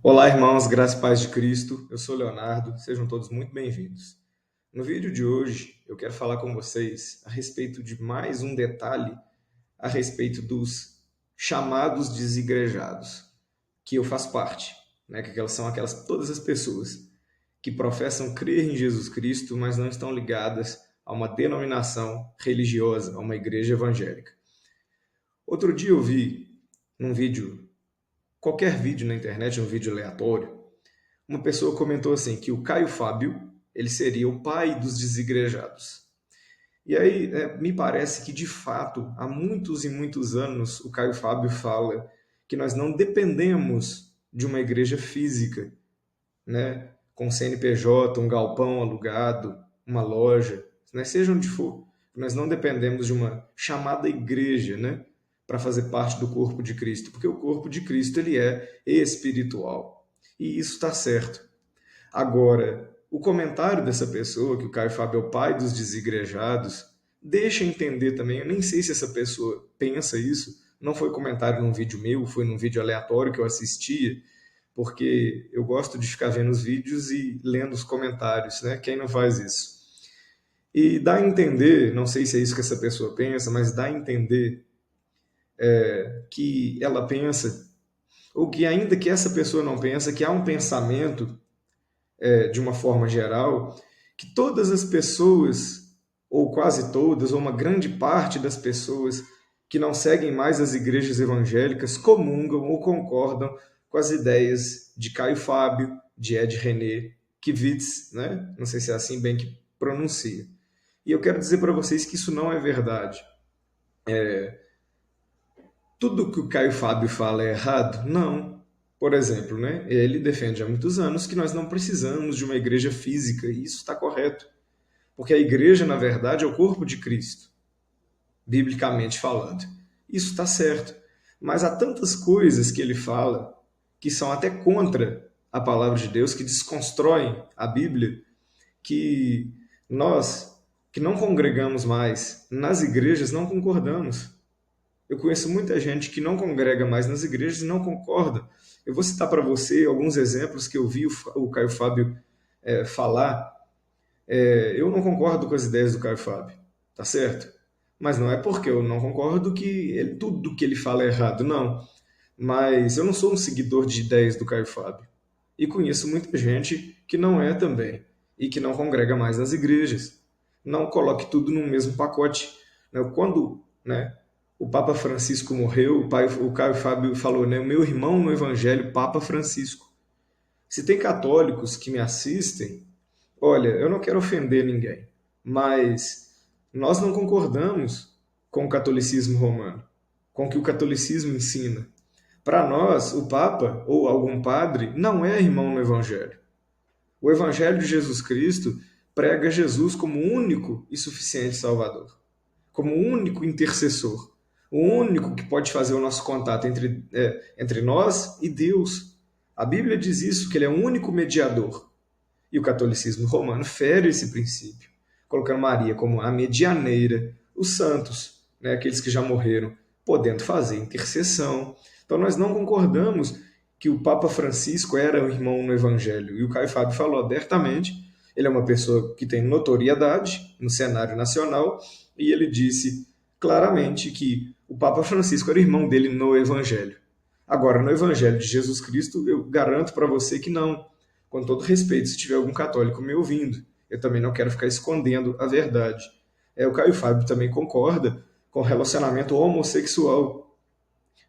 Olá, irmãos, graça e paz de Cristo. Eu sou Leonardo, sejam todos muito bem-vindos. No vídeo de hoje, eu quero falar com vocês a respeito de mais um detalhe a respeito dos chamados desigrejados, que eu faço parte, né? Que elas são todas as pessoas que professam crer em Jesus Cristo, mas não estão ligadas a uma denominação religiosa, a uma igreja evangélica. Outro dia eu vi num vídeo, qualquer vídeo na internet, um vídeo aleatório, uma pessoa comentou assim que o Caio Fábio ele seria o pai dos desigrejados. E aí me parece que de fato há muitos e muitos anos o Caio Fábio fala que nós não dependemos de uma igreja física, né, com CNPJ, um galpão alugado, uma loja, né, seja onde for. Nós não dependemos de uma chamada igreja, né, para fazer parte do corpo de Cristo, porque o corpo de Cristo ele é espiritual. E isso está certo. Agora, o comentário dessa pessoa, que o Caio Fábio é o pai dos desigrejados, deixa entender também, eu nem sei se essa pessoa pensa isso, não foi comentário num vídeo meu, foi num vídeo aleatório que eu assistia, porque eu gosto de ficar vendo os vídeos e lendo os comentários, né? Quem não faz isso? E dá a entender, não sei se é isso que essa pessoa pensa, mas dá a entender que ela pensa, ou que ainda que essa pessoa não pensa, que há um pensamento de uma forma geral, que todas as pessoas, ou quase todas, ou uma grande parte das pessoas que não seguem mais as igrejas evangélicas comungam ou concordam com as ideias de Caio Fábio, de Ed René Kivitz, né? Não sei se é assim bem que pronuncia. E eu quero dizer para vocês que isso não é verdade. Tudo que o Caio Fábio fala é errado? Não. Por exemplo, né, ele defende há muitos anos que nós não precisamos de uma igreja física, e isso está correto. Porque a igreja, na verdade, é o corpo de Cristo, biblicamente falando. Isso está certo. Mas há tantas coisas que ele fala que são até contra a palavra de Deus, que desconstroem a Bíblia, que nós, que não congregamos mais nas igrejas, não concordamos. Eu conheço muita gente que não congrega mais nas igrejas e não concorda. Eu vou citar para você alguns exemplos que eu vi o Caio Fábio falar. Eu não concordo com as ideias do Caio Fábio, tá certo? Mas não é porque eu não concordo que tudo que ele fala é errado, não. Mas eu não sou um seguidor de ideias do Caio Fábio. E conheço muita gente que não é também e que não congrega mais nas igrejas. Não coloque tudo no mesmo pacote. Quando, né, o Papa Francisco morreu, o Caio Fábio falou, né, o meu irmão no Evangelho, Papa Francisco. Se tem católicos que me assistem, olha, eu não quero ofender ninguém, mas nós não concordamos com o catolicismo romano, com o que o catolicismo ensina. Para nós, o Papa ou algum padre não é irmão no Evangelho. O Evangelho de Jesus Cristo prega Jesus como único e suficiente Salvador, como único intercessor, o único que pode fazer o nosso contato entre nós e Deus. A Bíblia diz isso, que ele é o único mediador. E o catolicismo romano fere esse princípio, colocando Maria como a medianeira, os santos, né, aqueles que já morreram, podendo fazer intercessão. Então nós não concordamos que o Papa Francisco era o irmão no Evangelho. E o Caio Fábio falou abertamente, ele é uma pessoa que tem notoriedade no cenário nacional, e ele disse claramente que o Papa Francisco era irmão dele no Evangelho. Agora, no Evangelho de Jesus Cristo, eu garanto para você que não. Com todo respeito, se tiver algum católico me ouvindo, eu também não quero ficar escondendo a verdade. O Caio Fábio também concorda com o relacionamento homossexual,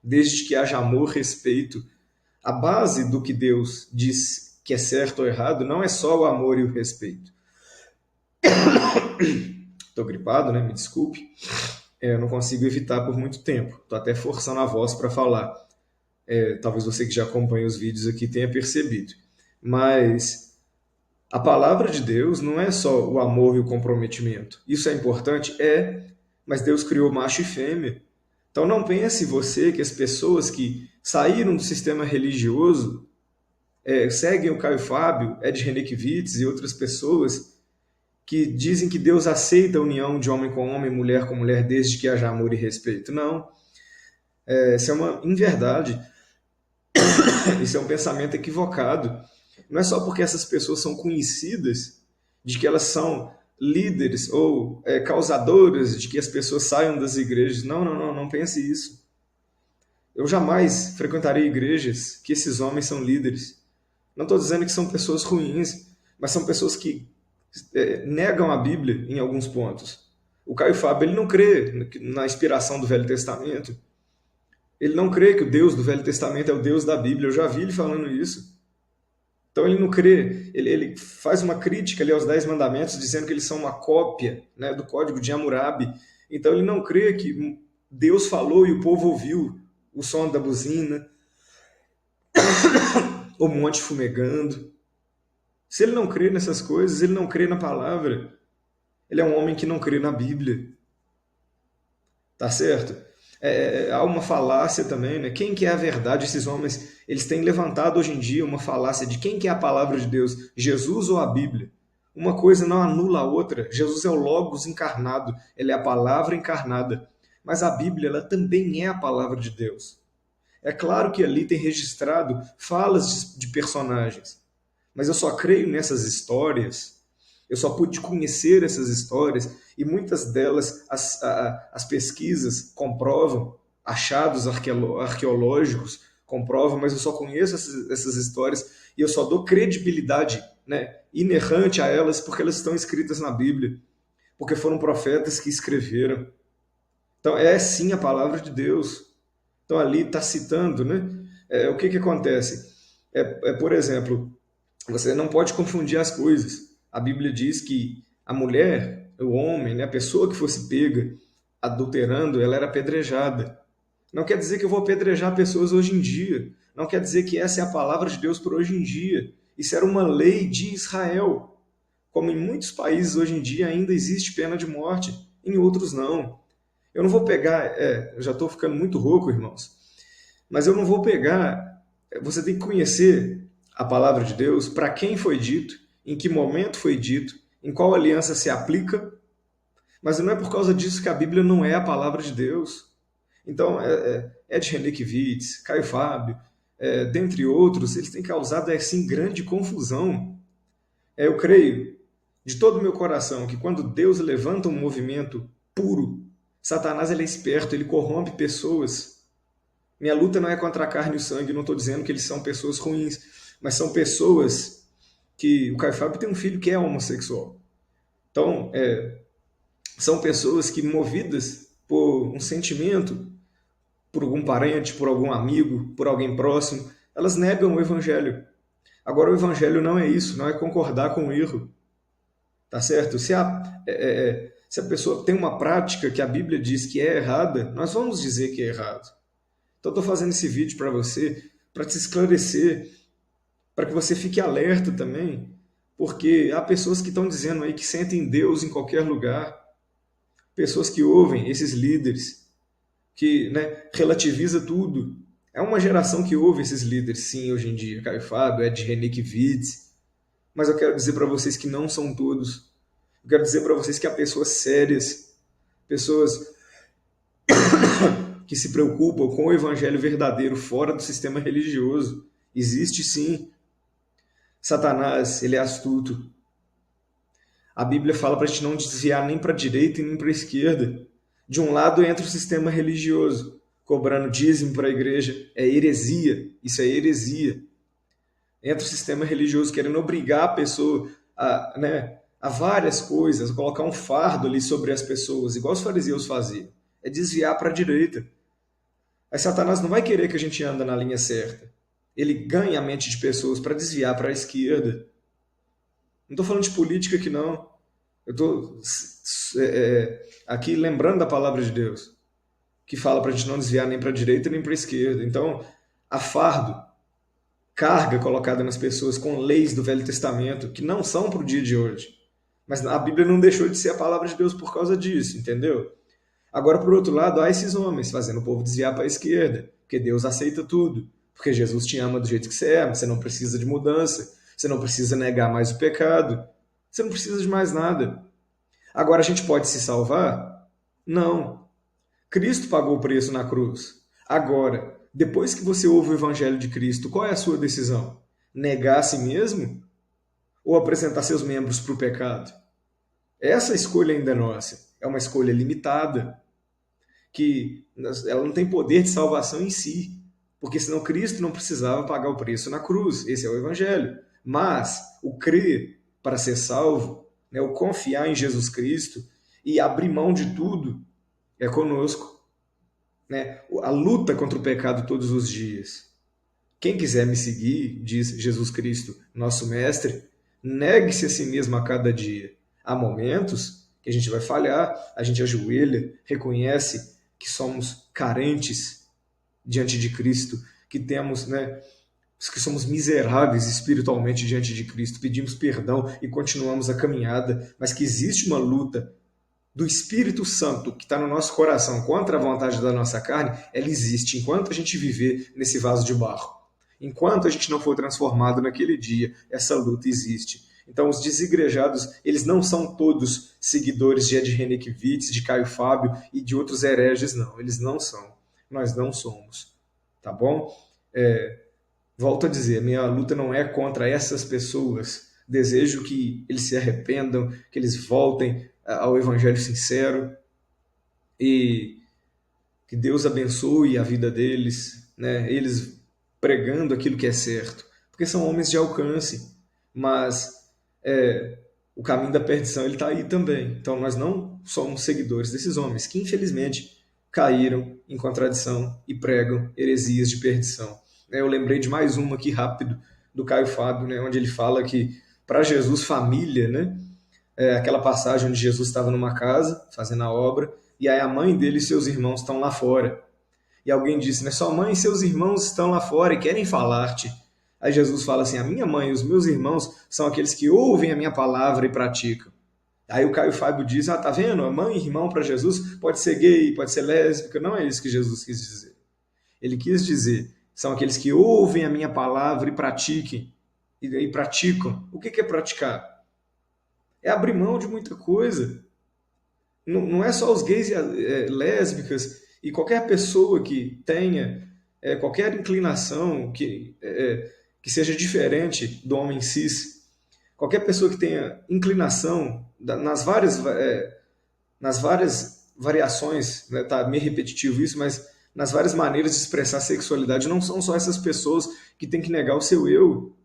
desde que haja amor, respeito. A base do que Deus diz que é certo ou errado não é só o amor e o respeito. Estou gripado, né? Me desculpe. Eu não consigo evitar por muito tempo. Estou até forçando a voz para falar. Talvez você que já acompanha os vídeos aqui tenha percebido. Mas a palavra de Deus não é só o amor e o comprometimento. Isso é importante? É, mas Deus criou macho e fêmea. Então não pense você que as pessoas que saíram do sistema religioso seguem o Caio Fábio, Ed Renekiewicz e outras pessoas que dizem que Deus aceita a união de homem com homem, mulher com mulher, desde que haja amor e respeito. Não, isso é uma inverdade. Isso é um pensamento equivocado. Não é só porque essas pessoas são conhecidas de que elas são líderes ou causadoras de que as pessoas saiam das igrejas. Não, não, não, não pense isso. Eu jamais frequentarei igrejas que esses homens são líderes. Não estou dizendo que são pessoas ruins, mas são pessoas que negam a Bíblia em alguns pontos. O Caio Fábio ele não crê na inspiração do Velho Testamento. Ele não crê que o Deus do Velho Testamento é o Deus da Bíblia. Eu já vi ele falando isso. Então ele não crê, ele faz uma crítica ali aos 10 mandamentos, dizendo que eles são uma cópia, né, do Código de Hammurabi. Então ele não crê que Deus falou e o povo ouviu o som da buzina, o monte fumegando. Se ele não crê nessas coisas, ele não crê na palavra. Ele é um homem que não crê na Bíblia. Tá certo? Há uma falácia também, né? Quem que é a verdade? Esses homens, eles têm levantado hoje em dia uma falácia de quem que é a palavra de Deus, Jesus ou a Bíblia? Uma coisa não anula a outra. Jesus é o Logos encarnado, ele é a palavra encarnada. Mas a Bíblia, ela também é a palavra de Deus. É claro que ali tem registrado falas de personagens, mas eu só creio nessas histórias, eu só pude conhecer essas histórias e muitas delas as pesquisas comprovam, achados arqueológicos comprovam, mas eu só conheço essas histórias e eu só dou credibilidade, né, inerrante a elas porque elas estão escritas na Bíblia, porque foram profetas que escreveram. Então é sim a palavra de Deus. Então ali está citando, né? O que acontece? Por exemplo, você não pode confundir as coisas. A Bíblia diz que a mulher, o homem, né, a pessoa que fosse pega adulterando, ela era apedrejada. Não quer dizer que eu vou apedrejar pessoas hoje em dia. Não quer dizer que essa é a palavra de Deus para hoje em dia. Isso era uma lei de Israel. Como em muitos países hoje em dia ainda existe pena de morte, em outros não. Eu não vou pegar, eu já estou ficando muito rouco, irmãos, mas eu não vou pegar. Você tem que conhecer a palavra de Deus, para quem foi dito, em que momento foi dito, em qual aliança se aplica, mas não é por causa disso que a Bíblia não é a palavra de Deus. Então, Ed Renekiewicz, Caio Fábio, dentre outros, eles têm causado assim grande confusão. Eu creio de todo o meu coração que quando Deus levanta um movimento puro, Satanás ele é esperto, ele corrompe pessoas. Minha luta não é contra a carne e o sangue, não estou dizendo que eles são pessoas ruins, mas são pessoas que... O Caio Fábio tem um filho que é homossexual. Então, são pessoas que, movidas por um sentimento, por algum parente, por algum amigo, por alguém próximo, elas negam o evangelho. Agora, o evangelho não é isso, não é concordar com o erro. Tá certo? Se a pessoa tem uma prática que a Bíblia diz que é errada, nós vamos dizer que é errado. Então, estou fazendo esse vídeo para você, para te esclarecer, para que você fique alerta também, porque há pessoas que estão dizendo aí que sentem Deus em qualquer lugar, pessoas que ouvem esses líderes, que, né, relativiza tudo. É uma geração que ouve esses líderes, sim, hoje em dia, Caio Fábio, Ed Renekiewicz, mas eu quero dizer para vocês que não são todos. Eu quero dizer para vocês que há pessoas sérias, pessoas que se preocupam com o evangelho verdadeiro fora do sistema religioso. Existe sim. Satanás, ele é astuto. A Bíblia fala para a gente não desviar nem para a direita e nem para a esquerda. De um lado entra o sistema religioso, cobrando dízimo para a igreja. É heresia. Isso é heresia. Entra o sistema religioso querendo obrigar a pessoa a várias coisas, a colocar um fardo ali sobre as pessoas, igual os fariseus faziam. É desviar para a direita. Mas Satanás não vai querer que a gente anda na linha certa. Ele ganha a mente de pessoas para desviar para a esquerda. Não estou falando de política aqui, não. Eu estou aqui lembrando da palavra de Deus, que fala para a gente não desviar nem para a direita nem para a esquerda. Então, há fardo, carga colocada nas pessoas com leis do Velho Testamento, que não são para o dia de hoje. Mas a Bíblia não deixou de ser a palavra de Deus por causa disso, entendeu? Agora, por outro lado, há esses homens fazendo o povo desviar para a esquerda, porque Deus aceita tudo, porque Jesus te ama do jeito que você é, você não precisa de mudança, você não precisa negar mais o pecado, você não precisa de mais nada. Agora, a gente pode se salvar? Não. Cristo pagou o preço na cruz. Agora, Depois que você ouve o Evangelho de Cristo, qual é a sua decisão? Negar a si mesmo ou apresentar seus membros para o pecado? Essa escolha ainda é nossa. É uma escolha limitada, que ela não tem poder de salvação em si, porque senão Cristo não precisava pagar o preço na cruz. Esse é o Evangelho. Mas o crer para ser salvo, né, o confiar em Jesus Cristo e abrir mão de tudo é conosco. Né? A luta contra o pecado todos os dias. Quem quiser me seguir, diz Jesus Cristo, nosso Mestre, negue-se a si mesmo a cada dia. Há momentos que a gente vai falhar, a gente ajoelha, reconhece que somos carentes diante de Cristo, que temos, né, que somos miseráveis espiritualmente diante de Cristo, pedimos perdão e continuamos a caminhada, mas que existe uma luta do Espírito Santo que está no nosso coração contra a vontade da nossa carne, ela existe enquanto a gente viver nesse vaso de barro. Enquanto a gente não for transformado naquele dia, essa luta existe. Então, os desigrejados, eles não são todos seguidores de Ed Renekiewicz, de Caio Fábio e de outros hereges, não. Eles não são. Nós não somos. Tá bom? Volto a dizer, minha luta não é contra essas pessoas. Desejo que eles se arrependam, que eles voltem ao Evangelho sincero e que Deus abençoe a vida deles, né? Eles pregando aquilo que é certo, porque são homens de alcance, mas o caminho da perdição ele está aí também. Então nós não somos seguidores desses homens que infelizmente caíram em contradição e pregam heresias de perdição. Eu lembrei de mais uma aqui rápido do Caio Fábio, né, onde ele fala que para Jesus família, né, aquela passagem onde Jesus estava numa casa fazendo a obra e aí a mãe dele e seus irmãos estão lá fora. E alguém disse, né, sua mãe e seus irmãos estão lá fora e querem falar-te. Aí Jesus fala assim, a minha mãe e os meus irmãos são aqueles que ouvem a minha palavra e praticam. Aí o Caio Fábio diz, tá vendo? A mãe e irmão para Jesus pode ser gay, pode ser lésbica. Não é isso que Jesus quis dizer. Ele quis dizer, são aqueles que ouvem a minha palavra e pratiquem. E praticam. O que é praticar? É abrir mão de muita coisa. Não é só os gays e lésbicas e qualquer pessoa que tenha qualquer inclinação que seja diferente do homem cis, qualquer pessoa que tenha inclinação nas várias variações, né, tá meio repetitivo isso, mas nas várias maneiras de expressar sexualidade, não são só essas pessoas que têm que negar o seu eu,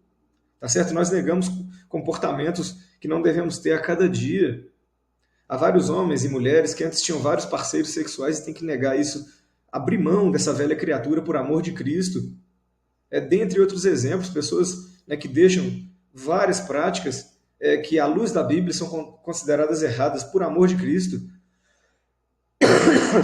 tá certo? Nós negamos comportamentos que não devemos ter a cada dia. Há vários homens e mulheres que antes tinham vários parceiros sexuais e têm que negar isso, abrir mão dessa velha criatura por amor de Cristo. Dentre outros exemplos, pessoas, né, que deixam várias práticas que, à luz da Bíblia, são consideradas erradas por amor de Cristo.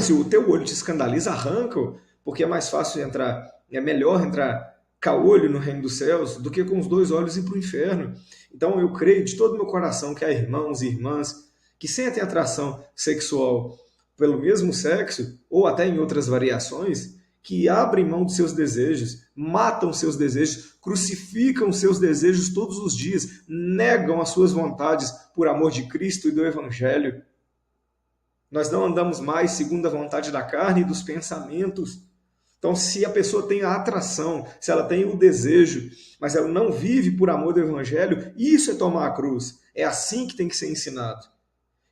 Se o teu olho te escandaliza, arranca-o, porque é mais fácil entrar, é melhor entrar caolho no reino dos céus do que com os dois olhos ir para o inferno. Então eu creio de todo o meu coração que há irmãos e irmãs que sentem atração sexual pelo mesmo sexo, ou até em outras variações, que abrem mão dos seus desejos, matam seus desejos, crucificam seus desejos todos os dias, negam as suas vontades por amor de Cristo e do Evangelho. Nós não andamos mais segundo a vontade da carne e dos pensamentos. Então, se a pessoa tem a atração, se ela tem o desejo, mas ela não vive por amor do Evangelho, isso é tomar a cruz. É assim que tem que ser ensinado.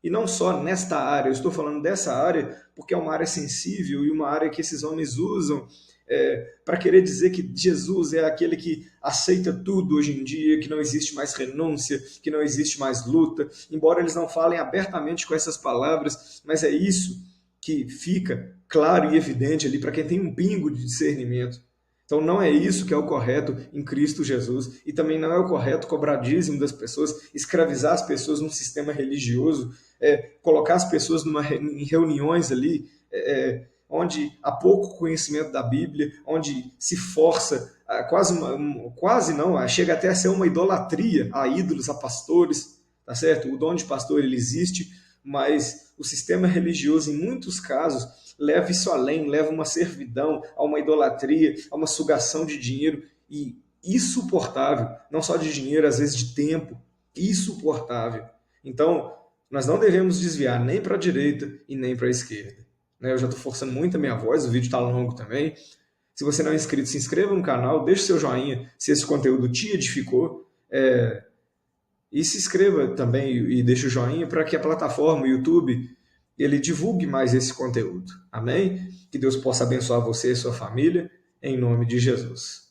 E não só nesta área, eu estou falando dessa área porque é uma área sensível e uma área que esses homens usam para querer dizer que Jesus é aquele que aceita tudo hoje em dia, que não existe mais renúncia, que não existe mais luta, embora eles não falem abertamente com essas palavras, mas é isso que fica claro e evidente ali para quem tem um pingo de discernimento. Então não é isso que é o correto em Cristo Jesus, e também não é o correto cobrar dízimo das pessoas, escravizar as pessoas num sistema religioso, colocar as pessoas em reuniões ali, onde há pouco conhecimento da Bíblia, onde se força, quase não, chega até a ser uma idolatria a ídolos, a pastores, tá certo? O dom de pastor ele existe, mas o sistema religioso, em muitos casos, leva isso além, leva uma servidão, a uma idolatria, a uma sugação de dinheiro e insuportável, não só de dinheiro, às vezes de tempo, insuportável. Então, nós não devemos desviar nem para a direita e nem para a esquerda. Eu já estou forçando muito a minha voz, o vídeo está longo também, Se você não é inscrito, se inscreva no canal, deixe seu joinha se esse conteúdo te edificou. E se inscreva também e deixe o joinha para que a plataforma, o YouTube, ele divulgue mais esse conteúdo. Amém? Que Deus possa abençoar você e sua família, em nome de Jesus.